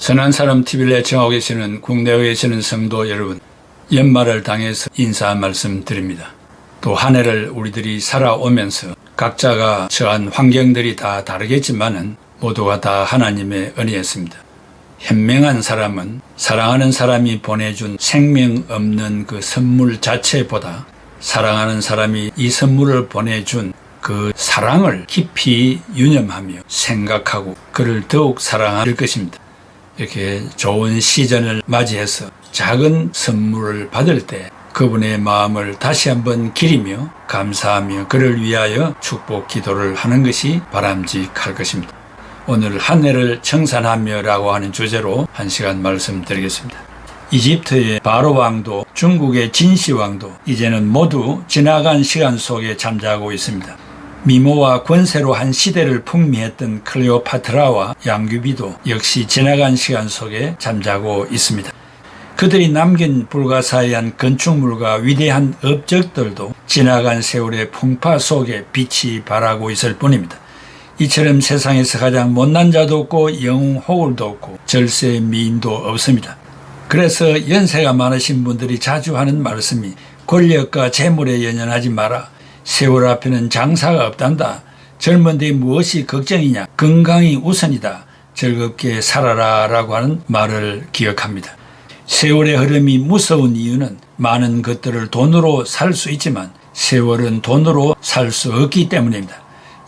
선한 사람 TV를 애청하고 계시는 국내에 계시는 성도 여러분, 연말을 당해서 인사 말씀 드립니다. 또 한 해를 우리들이 살아오면서 각자가 처한 환경들이 다 다르겠지만은 모두가 다 하나님의 은혜였습니다. 현명한 사람은 사랑하는 사람이 보내준 생명 없는 그 선물 자체보다 사랑하는 사람이 이 선물을 보내준 그 사랑을 깊이 유념하며 생각하고 그를 더욱 사랑할 것입니다. 이렇게 좋은 시즌을 맞이해서 작은 선물을 받을 때 그분의 마음을 다시 한번 기리며 감사하며 그를 위하여 축복 기도를 하는 것이 바람직할 것입니다. 오늘 한 해를 청산하며 라고 하는 주제로 한 시간 말씀드리겠습니다. 이집트의 바로 왕도 중국의 진시 왕도 이제는 모두 지나간 시간 속에 잠자고 있습니다. 미모와 권세로 한 시대를 풍미했던 클레오파트라와 양귀비도 역시 지나간 시간 속에 잠자고 있습니다. 그들이 남긴 불가사의한 건축물과 위대한 업적들도 지나간 세월의 풍파 속에 빛이 발하고 있을 뿐입니다. 이처럼 세상에서 가장 못난 자도 없고 영웅호울도 없고 절세의 미인도 없습니다. 그래서 연세가 많으신 분들이 자주 하는 말씀이 권력과 재물에 연연하지 마라. 세월 앞에는 장사가 없단다. 젊은데 무엇이 걱정이냐. 건강이 우선이다. 즐겁게 살아라 라고 하는 말을 기억합니다. 세월의 흐름이 무서운 이유는 많은 것들을 돈으로 살 수 있지만 세월은 돈으로 살 수 없기 때문입니다.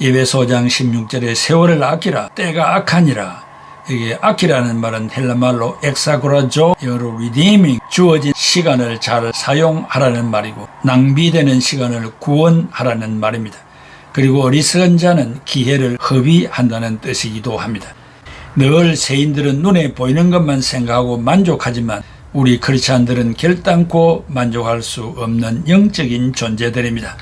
에베소 5장 16절에 세월을 아끼라. 때가 악하니라. 이게 아끼라는 말은 헬라말로 엑사고라조, 영어로 redeeming, 주어진 시간을 잘 사용하라는 말이고 낭비되는 시간을 구원하라는 말입니다. 그리고 어리석은 자는 기회를 허비한다는 뜻이기도 합니다. 늘 세인들은 눈에 보이는 것만 생각하고 만족하지만 우리 크리스찬들은 결단코 만족할 수 없는 영적인 존재들입니다.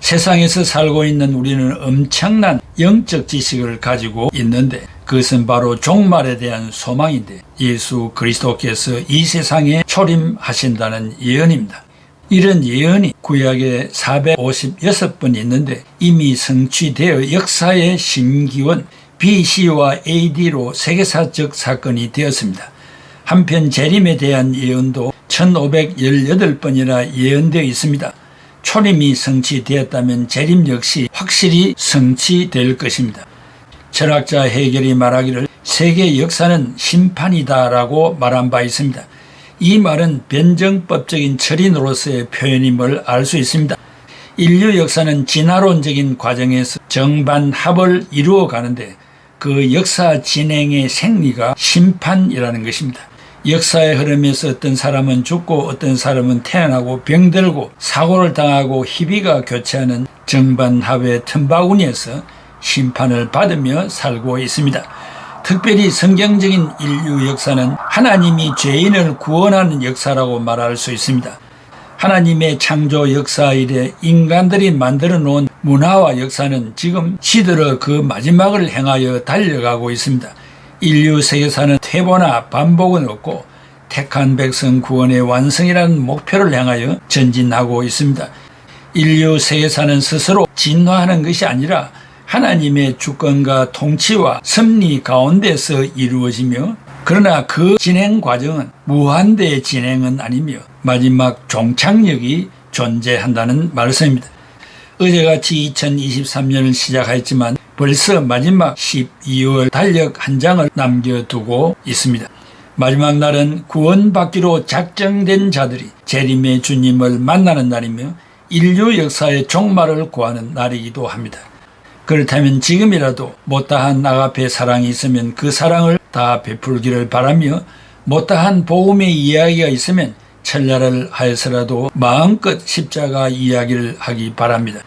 세상에서 살고 있는 우리는 엄청난 영적 지식을 가지고 있는데 그것은 바로 종말에 대한 소망인데 예수 그리스도께서 이 세상에 초림하신다는 예언입니다. 이런 예언이 구약에 456번 있는데 이미 성취되어 역사의 신기원 BC와 AD로 세계사적 사건이 되었습니다. 한편 재림에 대한 예언도 1518번이나 예언되어 있습니다. 초림이 성취되었다면 재림 역시 확실히 성취될 것입니다. 철학자 해겔이 말하기를 세계 역사는 심판이다라고 말한 바 있습니다. 이 말은 변정법적인 철인으로서의 표현임을 알 수 있습니다. 인류 역사는 진화론적인 과정에서 정반합을 이루어 가는데 그 역사 진행의 생리가 심판이라는 것입니다. 역사의 흐름에서 어떤 사람은 죽고 어떤 사람은 태어나고 병들고 사고를 당하고 희비가 교체하는 정반합의 틈바구니에서 심판을 받으며 살고 있습니다. 특별히 성경적인 인류 역사는 하나님이 죄인을 구원하는 역사라고 말할 수 있습니다. 하나님의 창조 역사 이래 인간들이 만들어 놓은 문화와 역사는 지금 시들어 그 마지막을 향하여 달려가고 있습니다. 인류 세계사는 퇴보나 반복은 없고 택한 백성 구원의 완성이라는 목표를 향하여 전진하고 있습니다. 인류 세계사는 스스로 진화하는 것이 아니라 하나님의 주권과 통치와 섭리 가운데서 이루어지며 그러나 그 진행 과정은 무한대의 진행은 아니며 마지막 종착역이 존재한다는 말씀입니다. 어제같이 2023년을 시작했지만 벌써 마지막 12월 달력 한 장을 남겨두고 있습니다. 마지막 날은 구원받기로 작정된 자들이 재림의 주님을 만나는 날이며 인류 역사의 종말을 구하는 날이기도 합니다. 그렇다면 지금이라도 못다한 아가페 사랑이 있으면 그 사랑을 다 베풀기를 바라며 못다한 복음의 이야기가 있으면 천례를 하여서라도 마음껏 십자가 이야기를 하기 바랍니다.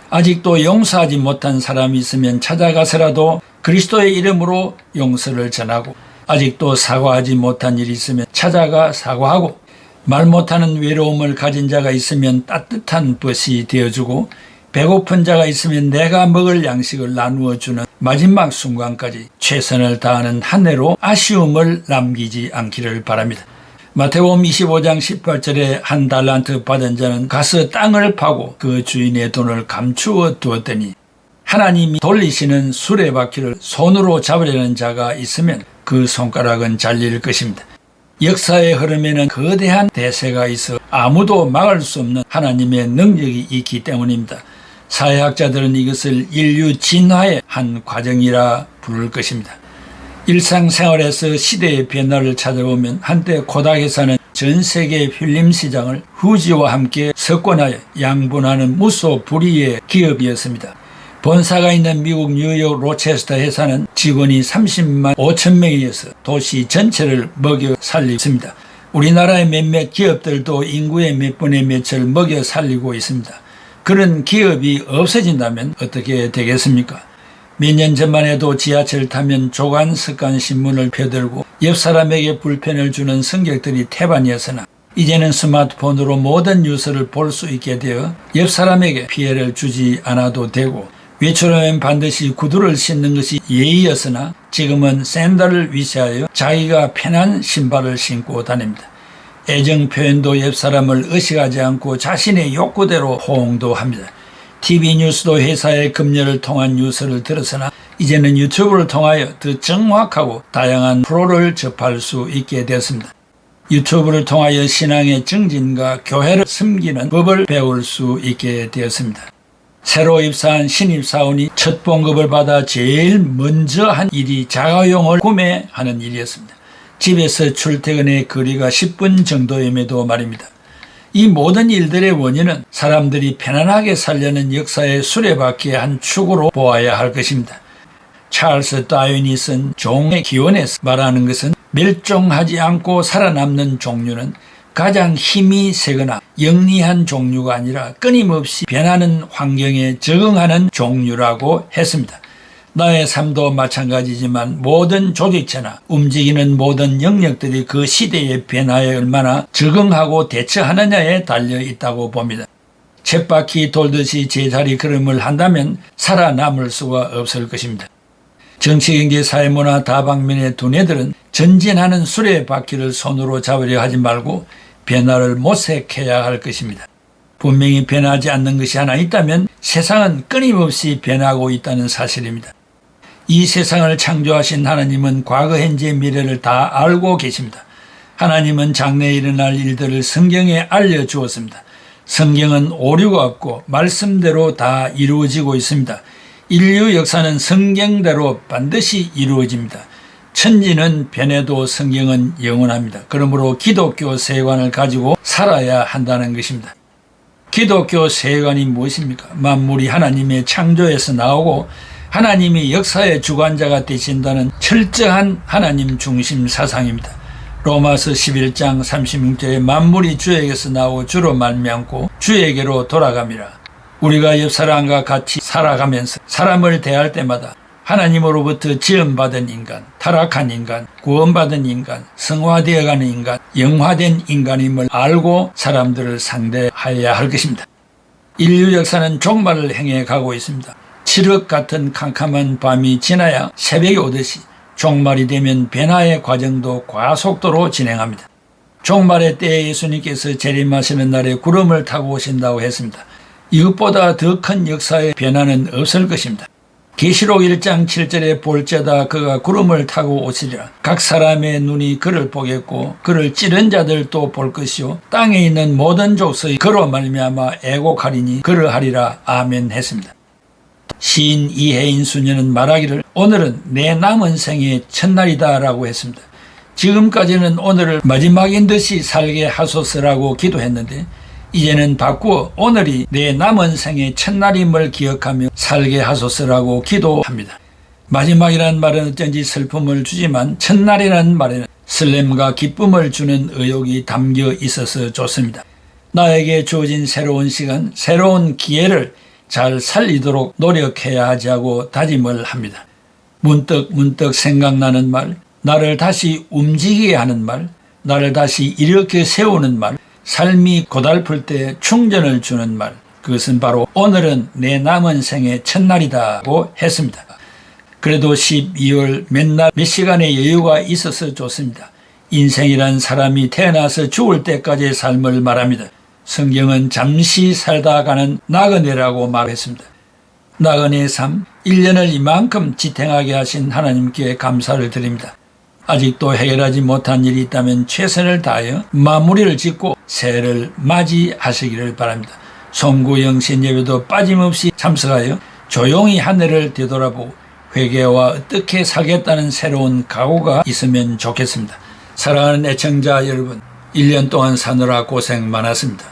아직도 용서하지 못한 사람이 있으면 찾아가서라도 그리스도의 이름으로 용서를 전하고 아직도 사과하지 못한 일이 있으면 찾아가 사과하고 말 못하는 외로움을 가진 자가 있으면 따뜻한 벗이 되어주고 배고픈 자가 있으면 내가 먹을 양식을 나누어 주는 마지막 순간까지 최선을 다하는 한 해로 아쉬움을 남기지 않기를 바랍니다. 마태복음 25장 18절에 한 달란트 받은 자는 가서 땅을 파고 그 주인의 돈을 감추어 두었더니 하나님이 돌리시는 수레바퀴를 손으로 잡으려는 자가 있으면 그 손가락은 잘릴 것입니다. 역사의 흐름에는 거대한 대세가 있어 아무도 막을 수 없는 하나님의 능력이 있기 때문입니다. 사회학자들은 이것을 인류 진화의 한 과정이라 부를 것입니다. 일상생활에서 시대의 변화를 찾아보면 한때 코닥 회사는 전 세계 필름 시장을 후지와 함께 석권하여 양분하는 무소불위의 기업이었습니다. 본사가 있는 미국 뉴욕 로체스터 회사는 직원이 30만 5천 명이어서 도시 전체를 먹여 살리고 있습니다. 우리나라의 몇몇 기업들도 인구의 몇 분의 몇을 먹여 살리고 있습니다. 그런 기업이 없어진다면 어떻게 되겠습니까? 몇 년 전만 해도 지하철 타면 조간석간 신문을 펴들고 옆 사람에게 불편을 주는 승객들이 태반이었으나 이제는 스마트폰으로 모든 뉴스를 볼 수 있게 되어 옆 사람에게 피해를 주지 않아도 되고, 외출하면 반드시 구두를 신는 것이 예의였으나 지금은 샌들을 위시하여 자기가 편한 신발을 신고 다닙니다. 애정 표현도 옆 사람을 의식하지 않고 자신의 욕구대로 호응도 합니다. TV 뉴스도 회사의 급료를 통한 뉴스를 들었으나 이제는 유튜브를 통하여 더 정확하고 다양한 프로를 접할 수 있게 되었습니다. 유튜브를 통하여 신앙의 증진과 교회를 섬기는 법을 배울 수 있게 되었습니다. 새로 입사한 신입사원이 첫 봉급을 받아 제일 먼저 한 일이 자가용을 구매하는 일이었습니다. 집에서 출퇴근의 거리가 10분 정도임에도 말입니다. 이 모든 일들의 원인은 사람들이 편안하게 살려는 역사의 수레바퀴의 한 축으로 보아야 할 것입니다. 찰스 다윈이 쓴 종의 기원에서 말하는 것은 멸종하지 않고 살아남는 종류는 가장 힘이 세거나 영리한 종류가 아니라 끊임없이 변하는 환경에 적응하는 종류라고 했습니다. 나의 삶도 마찬가지지만 모든 조직체나 움직이는 모든 영역들이 그 시대의 변화에 얼마나 적응하고 대처하느냐에 달려 있다고 봅니다. 쳇바퀴 돌듯이 제자리 걸음을 한다면 살아남을 수가 없을 것입니다. 정치, 경제, 사회, 문화 다방면의 두뇌들은 전진하는 수레바퀴를 손으로 잡으려 하지 말고 변화를 모색해야 할 것입니다. 분명히 변하지 않는 것이 하나 있다면 세상은 끊임없이 변하고 있다는 사실입니다. 이 세상을 창조하신 하나님은 과거, 현재, 미래를 다 알고 계십니다. 하나님은 장래에 일어날 일들을 성경에 알려주었습니다. 성경은 오류가 없고 말씀대로 다 이루어지고 있습니다. 인류 역사는 성경대로 반드시 이루어집니다. 천지는 변해도 성경은 영원합니다. 그러므로 기독교 세관을 가지고 살아야 한다는 것입니다. 기독교 세관이 무엇입니까? 만물이 하나님의 창조에서 나오고 하나님이 역사의 주관자가 되신다는 철저한 하나님 중심 사상입니다. 로마서 11장 36절에 만물이 주에게서 나오고 주로 말미암고 주에게로 돌아갑니다. 우리가 옆 사람과 같이 살아가면서 사람을 대할 때마다 하나님으로부터 지음받은 인간, 타락한 인간, 구원받은 인간, 성화되어가는 인간, 영화된 인간임을 알고 사람들을 상대해야 할 것입니다. 인류 역사는 종말을 향해 가고 있습니다. 칠흑 같은 캄캄한 밤이 지나야 새벽이 오듯이 종말이 되면 변화의 과정도 과속도로 진행합니다. 종말의 때에 예수님께서 재림하시는 날에 구름을 타고 오신다고 했습니다. 이것보다 더 큰 역사의 변화는 없을 것입니다. 계시록 1장 7절에 볼지어다 그가 구름을 타고 오시리라. 각 사람의 눈이 그를 보겠고 그를 찌른 자들도 볼 것이요 땅에 있는 모든 족속이 그로 말미암아 애곡하리니 그러하리라. 아멘 했습니다. 시인 이혜인 수녀는 말하기를 오늘은 내 남은 생의 첫날이다 라고 했습니다. 지금까지는 오늘을 마지막인 듯이 살게 하소서라고 기도했는데 이제는 바꾸어 오늘이 내 남은 생의 첫날임을 기억하며 살게 하소서라고 기도합니다. 마지막이라는 말은 어쩐지 슬픔을 주지만 첫날이라는 말에는 설렘과 기쁨을 주는 의욕이 담겨 있어서 좋습니다. 나에게 주어진 새로운 시간, 새로운 기회를 잘 살리도록 노력해야 하자고 다짐을 합니다. 문득 생각나는 말, 나를 다시 움직이게 하는 말, 나를 다시 일으켜 세우는 말, 삶이 고달플 때 충전을 주는 말, 그것은 바로 오늘은 내 남은 생의 첫날이다고 했습니다. 그래도 12월 맨날 몇 시간의 여유가 있어서 좋습니다. 인생이란 사람이 태어나서 죽을 때까지의 삶을 말합니다. 성경은 잠시 살다 가는 나그네라고 말했습니다. 나그네의 삶, 1년을 이만큼 지탱하게 하신 하나님께 감사를 드립니다. 아직도 해결하지 못한 일이 있다면 최선을 다하여 마무리를 짓고 새해를 맞이하시기를 바랍니다. 송구영 신예배도 빠짐없이 참석하여 조용히 한 해를 되돌아보고 회개와 어떻게 살겠다는 새로운 각오가 있으면 좋겠습니다. 사랑하는 애청자 여러분, 1년 동안 사느라 고생 많았습니다.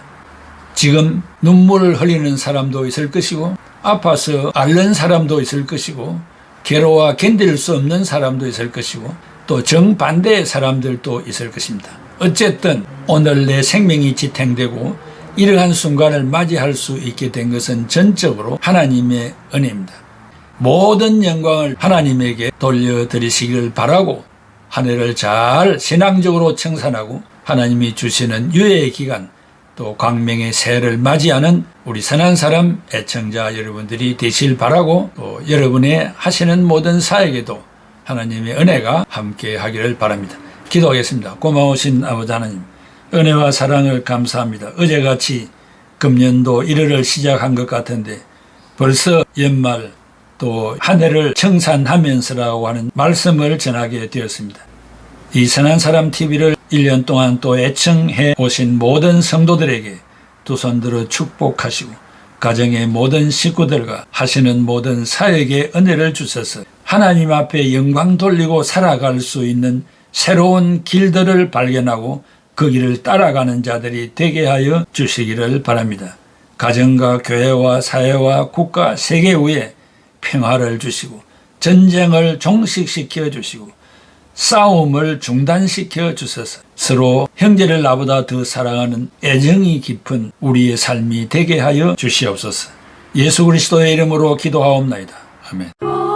지금 눈물을 흘리는 사람도 있을 것이고 아파서 앓는 사람도 있을 것이고 괴로워 견딜 수 없는 사람도 있을 것이고 또 정반대의 사람들도 있을 것입니다. 어쨌든 오늘 내 생명이 지탱되고 이러한 순간을 맞이할 수 있게 된 것은 전적으로 하나님의 은혜입니다. 모든 영광을 하나님에게 돌려드리시기를 바라고 한 해를 잘 신앙적으로 청산하고 하나님이 주시는 유예의 기간 또 광명의 새해를 맞이하는 우리 선한 사람 애청자 여러분들이 되실 바라고 또 여러분의 하시는 모든 사역에도 하나님의 은혜가 함께 하기를 바랍니다. 기도하겠습니다. 고마우신 아버지 하나님, 은혜와 사랑을 감사합니다. 어제같이 금년도 1월을 시작한 것 같은데 벌써 연말 또 한 해를 청산하면서라고 하는 말씀을 전하게 되었습니다. 이 선한 사람 TV를 1년 동안 또 애청해 오신 모든 성도들에게 두 손 들어 축복하시고 가정의 모든 식구들과 하시는 모든 사역에 은혜를 주셔서 하나님 앞에 영광 돌리고 살아갈 수 있는 새로운 길들을 발견하고 그 길을 따라가는 자들이 되게 하여 주시기를 바랍니다. 가정과 교회와 사회와 국가 세계 위에 평화를 주시고 전쟁을 종식시켜 주시고 싸움을 중단시켜 주셔서 서로 형제를 나보다 더 사랑하는 애정이 깊은 우리의 삶이 되게 하여 주시옵소서. 예수 그리스도의 이름으로 기도하옵나이다. 아멘.